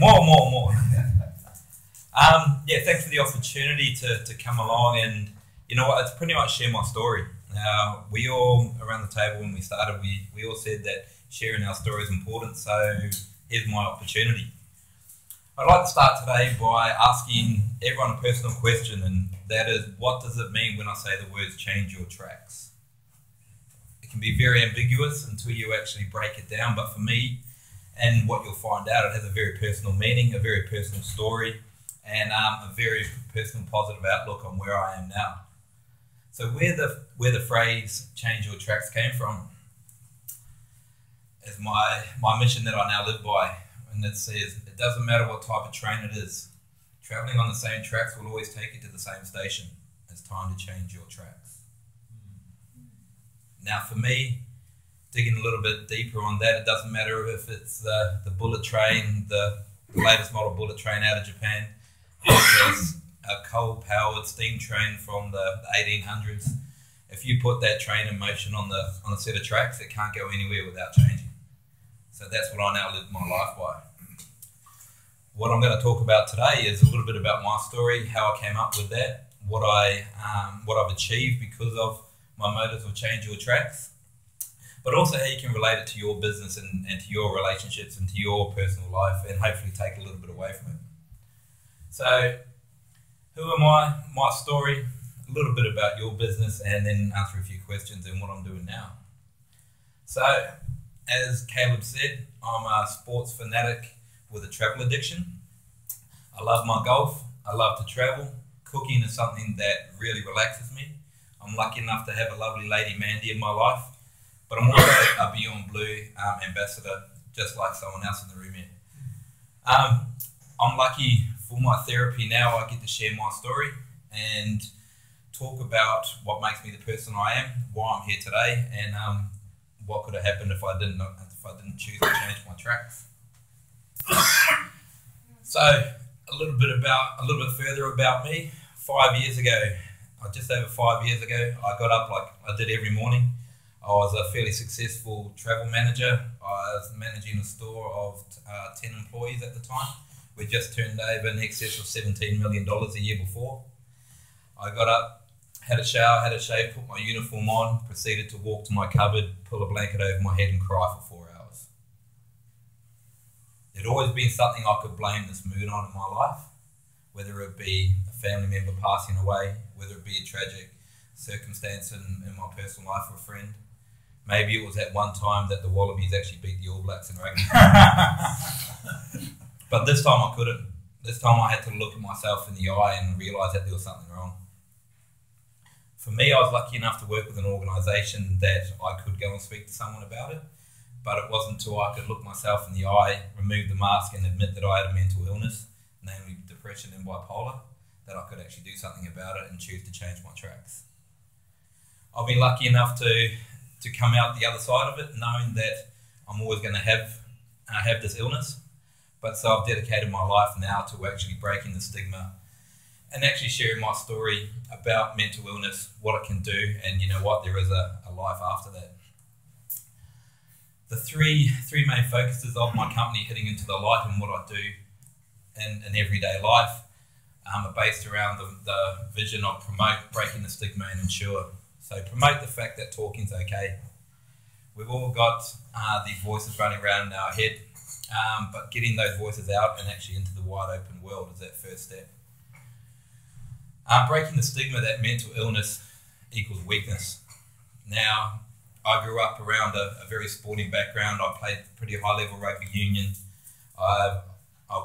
More. Yeah, thanks for the opportunity to come along, and you know what, it's pretty much share my story. We all around the table when we started, we all said that sharing our story is important, so here's my opportunity. I'd like to start today by asking everyone a personal question, and that is, what does it mean when I say the words change your tracks? It can be very ambiguous until you actually break it down, but for me, and what you'll find out, it has a very personal meaning, a very personal story, and a very personal positive outlook on where I am now. So where the phrase change your tracks came from is my mission that I now live by, and it says, it doesn't matter what type of train it is, travelling on the same tracks will always take you to the same station. It's time to change your tracks. Now for me, digging a little bit deeper on that, it doesn't matter if it's the bullet train, the latest model bullet train out of Japan, there's a coal-powered steam train from the 1800s. If you put that train in motion on a set of tracks, it can't go anywhere without changing. So that's what I now live my life by. What I'm going to talk about today is a little bit about my story, how I came up with that, what I've achieved because of my motives of change your tracks, but also how you can relate it to your business and to your relationships and to your personal life, and hopefully take a little bit away from it. So, who am I? My story, a little bit about your business, and then answer a few questions and what I'm doing now. So, as Caleb said, I'm a sports fanatic with a travel addiction. I love my golf, I love to travel. Cooking is something that really relaxes me. I'm lucky enough to have a lovely lady Mandy in my life, but I'm also a Beyond Blue ambassador, just like someone else in the room here. I'm lucky for my therapy now. I get to share my story and talk about what makes me the person I am, why I'm here today, and what could have happened if I didn't choose to change my tracks. So a little bit further about me. 5 years ago, just over 5 years ago, I got up like I did every morning. I was a fairly successful travel manager. I was managing a store of 10 employees at the time. We just turned over in excess of $17 million a year before. I got up, had a shower, had a shave, put my uniform on, proceeded to walk to my cupboard, pull a blanket over my head and cry for 4 hours. There'd always been something I could blame this mood on in my life, whether it be a family member passing away, whether it be a tragic circumstance in my personal life or a friend. Maybe it was at one time that the Wallabies actually beat the All Blacks in rugby. But this time I couldn't. This time I had to look at myself in the eye and realise that there was something wrong. For me, I was lucky enough to work with an organisation that I could go and speak to someone about it, but it wasn't until I could look myself in the eye, remove the mask and admit that I had a mental illness, namely depression and bipolar, that I could actually do something about it and choose to change my tracks. I've been lucky enough to come out the other side of it, knowing that I'm always going to have this illness. But so I've dedicated my life now to actually breaking the stigma and actually sharing my story about mental illness, what it can do, and you know what, there is a life after that. The three main focuses of my company, Hitting Into the Light, and what I do in everyday life are based around the vision of promote, breaking the stigma, and ensure. So promote the fact that talking's okay. We've all got these voices running around in our head, but getting those voices out and actually into the wide open world is that first step. Breaking the stigma that mental illness equals weakness. Now, I grew up around a very sporting background. I played pretty high level rugby union. I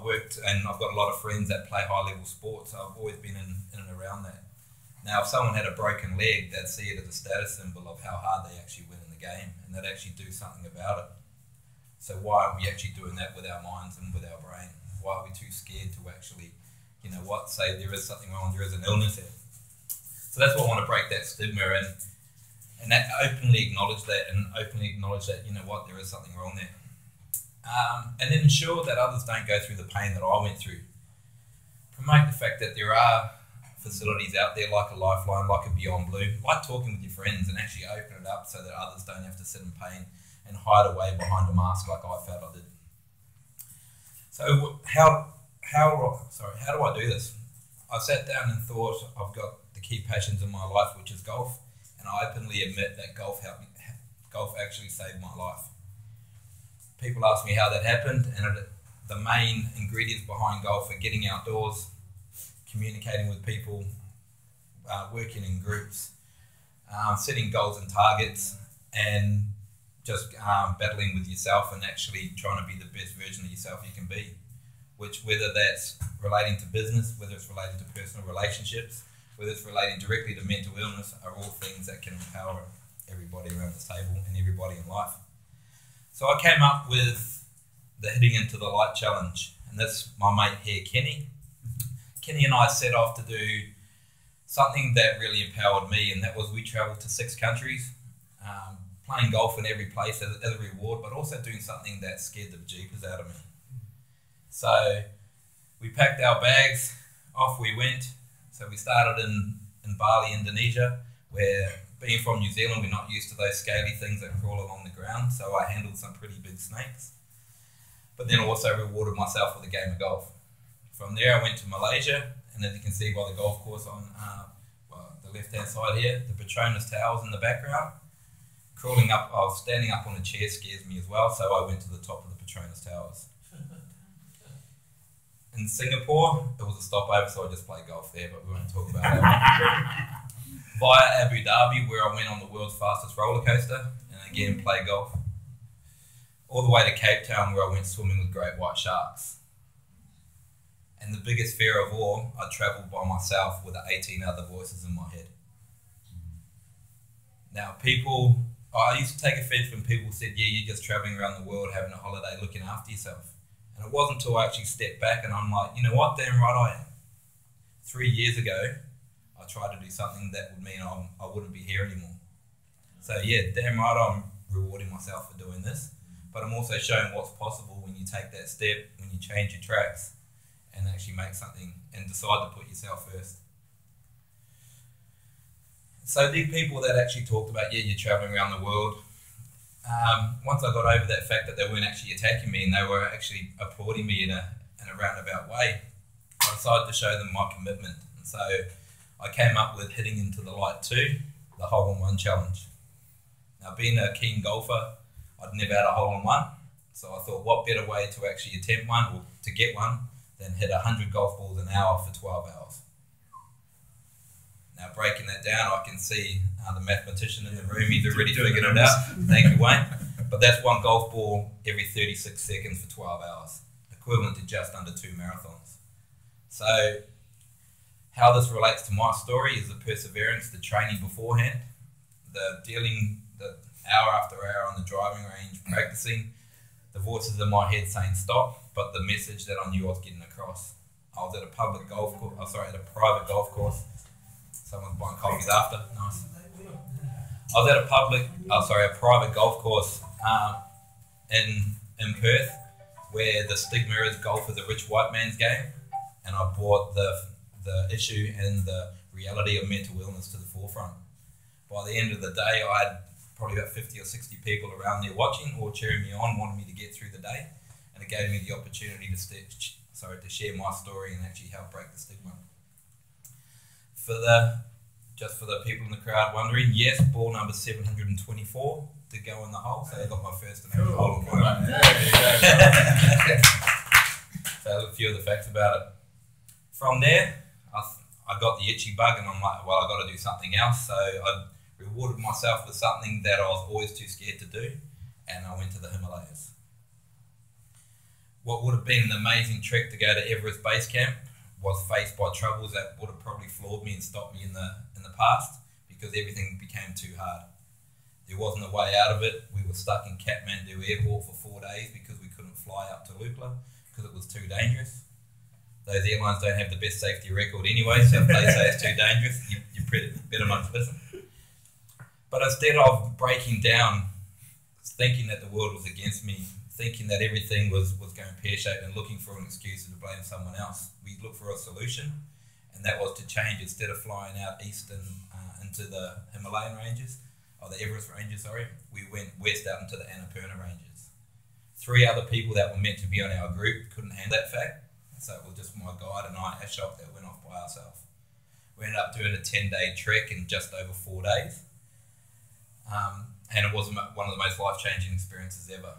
worked, and I've got a lot of friends that play high level sports, so I've always been in and around that. Now, if someone had a broken leg, they'd see it as a status symbol of how hard they actually win in the game, and they'd actually do something about it. So why aren't we actually doing that with our minds and with our brain? Why are we too scared to actually, you know what, say there is something wrong, there is an illness here? So that's why I want to break that stigma and that openly acknowledge that, you know what, there is something wrong there. And then ensure that others don't go through the pain that I went through. Promote the fact that there are facilities out there like a Lifeline, like a Beyond Blue, like talking with your friends and actually open it up so that others don't have to sit in pain and hide away behind a mask like I felt I did. So how do I do this? I sat down and thought I've got the key passions in my life, which is golf, and I openly admit that golf actually saved my life. People ask me how that happened, and the main ingredients behind golf are getting outdoors, communicating with people, working in groups, setting goals and targets, and just battling with yourself and actually trying to be the best version of yourself you can be. Which, whether that's relating to business, whether it's relating to personal relationships, whether it's relating directly to mental illness, are all things that can empower everybody around this table and everybody in life. So I came up with the Hitting Into the Light Challenge, and that's my mate here, Kenny. Kenny and I set off to do something that really empowered me, and that was we travelled to 6 countries, playing golf in every place as a reward, but also doing something that scared the jeepers out of me. So we packed our bags, off we went. So we started in Bali, Indonesia, where being from New Zealand, we're not used to those scaly things that crawl along the ground, so I handled some pretty big snakes. But then also rewarded myself with a game of golf. From there I went to Malaysia, and as you can see by the golf course on the left-hand side here, the Petronas Towers in the background. Crawling up, standing up on a chair scares me as well, so I went to the top of the Petronas Towers. In Singapore, it was a stopover, so I just played golf there, but we won't talk about that. Via Abu Dhabi, where I went on the world's fastest roller coaster, and again played golf. All the way to Cape Town, where I went swimming with great white sharks. And the biggest fear of all, I travelled by myself with the 18 other voices in my head. Now I used to take offence when people said, yeah, you're just travelling around the world having a holiday looking after yourself. And it wasn't until I actually stepped back and I'm like, you know what, damn right I am. 3 years ago, I tried to do something that would mean I wouldn't be here anymore. So yeah, damn right I'm rewarding myself for doing this, but I'm also showing what's possible when you take that step, when you change your tracks and actually make something and decide to put yourself first. So these people that actually talked about, yeah, you're travelling around the world, once I got over that fact that they weren't actually attacking me and they were actually applauding me in a roundabout way, I decided to show them my commitment. And so I came up with Hitting Into the Light 2, the hole-in-one challenge. Now, being a keen golfer, I'd never had a hole-in-one, so I thought what better way to actually attempt one or to get one than hit 100 golf balls an hour for 12 hours. Now, breaking that down, I can see the mathematician in the room, he's already figured it out. Thank you, Wayne. But that's one golf ball every 36 seconds for 12 hours, equivalent to just under 2 marathons. So how this relates to my story is the perseverance, the training beforehand, the dealing the hour after hour on the driving range, practicing, the voices in my head saying stop, but the message that I knew I was getting across. I was at a private golf course. Someone's buying coffees after. Nice. I was at a private golf course in Perth, where the stigma is golf is a rich white man's game, and I brought the issue and the reality of mental illness to the forefront. By the end of the day, I had probably about 50 or 60 people around there watching or cheering me on, wanting me to get through the day, and it gave me the opportunity to share my story and actually help break the stigma. Just for the people in the crowd wondering, yes, ball number 724 to go in the hole, so I got my first and only hole in one. So a few of the facts about it. From there, I got the itchy bug and I'm like, well, I got to do something else. So I rewarded myself with something that I was always too scared to do, and I went to the Himalayas. What would have been an amazing trek to go to Everest Base Camp was faced by troubles that would have probably floored me and stopped me in the past, because everything became too hard. There wasn't a way out of it. We were stuck in Kathmandu airport for 4 days because we couldn't fly up to Lukla because it was too dangerous. Those airlines don't have the best safety record anyway, so if they say it's too dangerous, you better not listen. But instead of breaking down, thinking that the world was against me, thinking that everything was going pear-shaped and looking for an excuse to blame someone else, we looked for a solution, and that was to change. Instead of flying out east and into the Himalayan ranges, or the Everest ranges, sorry, we went west out into the Annapurna ranges. 3 other people that were meant to be on our group couldn't handle that fact. So it was just my guide and I, our shop, that went off by ourselves. We ended up doing a 10-day trek in just over 4 days. And it was one of the most life-changing experiences ever.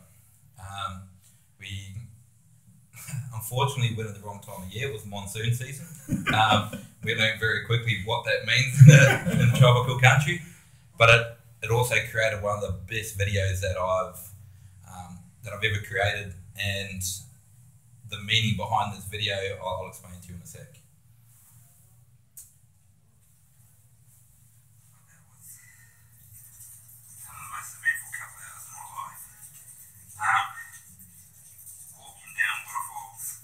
We unfortunately went at the wrong time of year. It was monsoon season. We learned very quickly what that means in a tropical country. But it also created one of the best videos that I've ever created, and the meaning behind this video I'll explain to you in a sec. Walking down waterfalls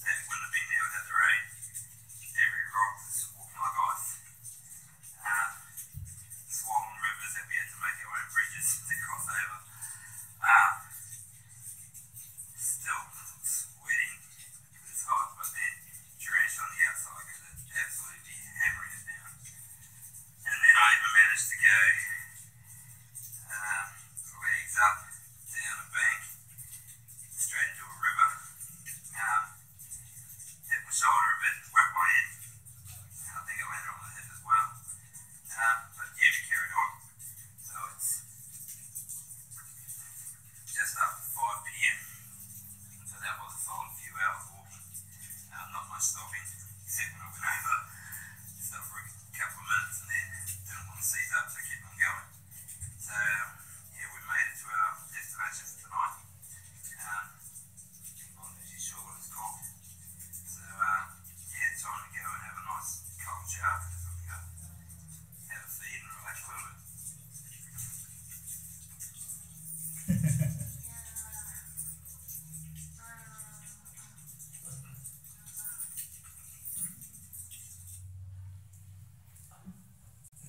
that wouldn't have been there without the rain. Every rock was walking like ice. Swollen rivers that we had to make our own bridges to cross over. Still sweating because it's hot, but then drenched on the outside because it's absolutely hammering it down. And then I even managed to go legs up down a bank straight into a river. Hit my shoulder a bit, whacked my head. I think I landed on my hip as well. But yeah, we carried on. So it's just after 5 p.m. So that was a solid few hours walking. Not much stopping, except when I went over. Stopped for a couple of minutes and then didn't want to seize up, so kept on going. So yeah, we made it to our destination for tonight. I'm not actually sure what it's called. So yeah, time to go and have a nice cold shower. So we go have a feed and relax a little bit.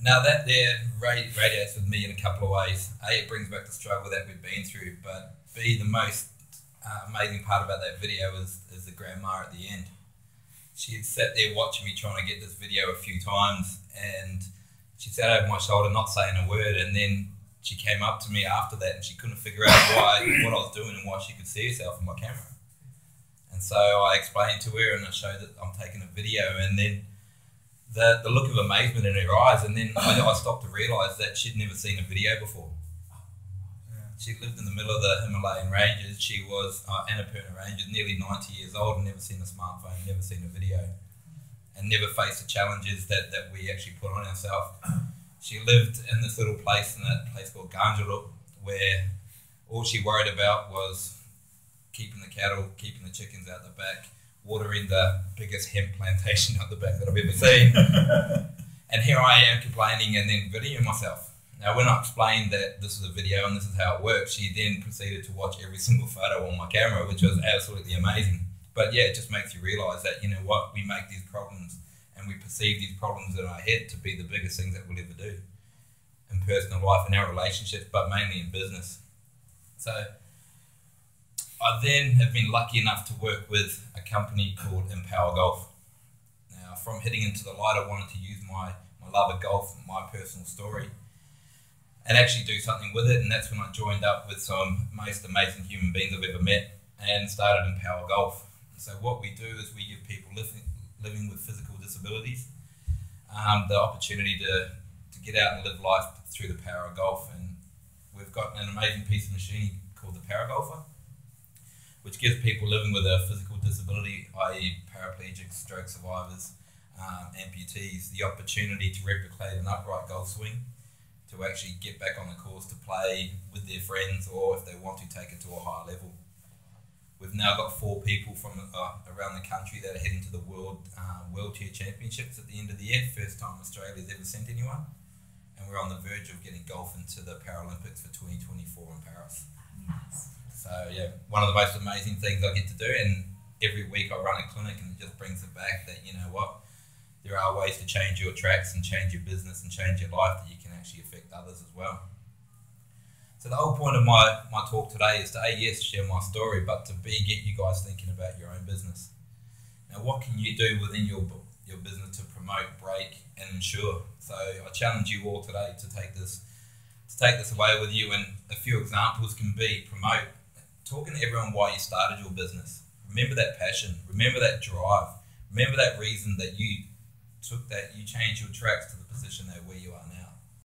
Now that there radiates with me in a couple of ways. A, it brings back the struggle that we've been through, but B, the most amazing part about that video is the grandma at the end. She had sat there watching me trying to get this video a few times, and she sat over my shoulder not saying a word, and then she came up to me after that and she couldn't figure out what I was doing and why she could see herself in my camera. And so I explained to her and I showed that I'm taking a video, and then the look of amazement in her eyes, and then I stopped to realise that she'd never seen a video before. She lived in the middle of the Himalayan ranges. She was Annapurna Ranges, nearly 90 years old, and never seen a smartphone, never seen a video, and never faced the challenges that we actually put on ourselves. She lived in this little place, in that place called Ganjarup, where all she worried about was keeping the cattle, keeping the chickens out the back, watering the biggest hemp plantation out the back that I've ever seen. And here I am complaining and then videoing myself. Now, when I explained that this is a video and this is how it works, she then proceeded to watch every single photo on my camera, which was absolutely amazing. But yeah, it just makes you realise that, you know what, we make these problems and we perceive these problems in our head to be the biggest things that we'll ever do in personal life, in our relationships, but mainly in business. So I then have been lucky enough to work with a company called Empower Golf. Now, from hitting into the light, I wanted to use my love of golf, my personal story, and actually do something with it. And that's when I joined up with some most amazing human beings I've ever met and started Empower Golf. So what we do is we give people living with physical disabilities the opportunity to get out and live life through the power of golf. And we've got an amazing piece of machinery called the Paragolfer, which gives people living with a physical disability, i.e. paraplegics, stroke survivors, amputees, the opportunity to replicate an upright golf swing, to actually get back on the course to play with their friends, or if they want to take it to a higher level. We've now got 4 people from around the country that are heading to the World Wheelchair Championships at the end of the year, first time Australia's ever sent anyone. And we're on the verge of getting golf into the Paralympics for 2024 in Paris. Yes. So yeah, one of the most amazing things I get to do, and every week I run a clinic and it just brings it back that, you know what, there are ways to change your tracks and change your business and change your life that you can actually affect others as well. So the whole point of my talk today is to A, yes, share my story, but to B, get you guys thinking about your own business. Now, what can you do within your business to promote, break and ensure? So I challenge you all today to take this away with you, and a few examples can be promote, talking to everyone why you started your business. Remember that passion. Remember that drive. Remember that reason that you changed your tracks to the position that where you are now.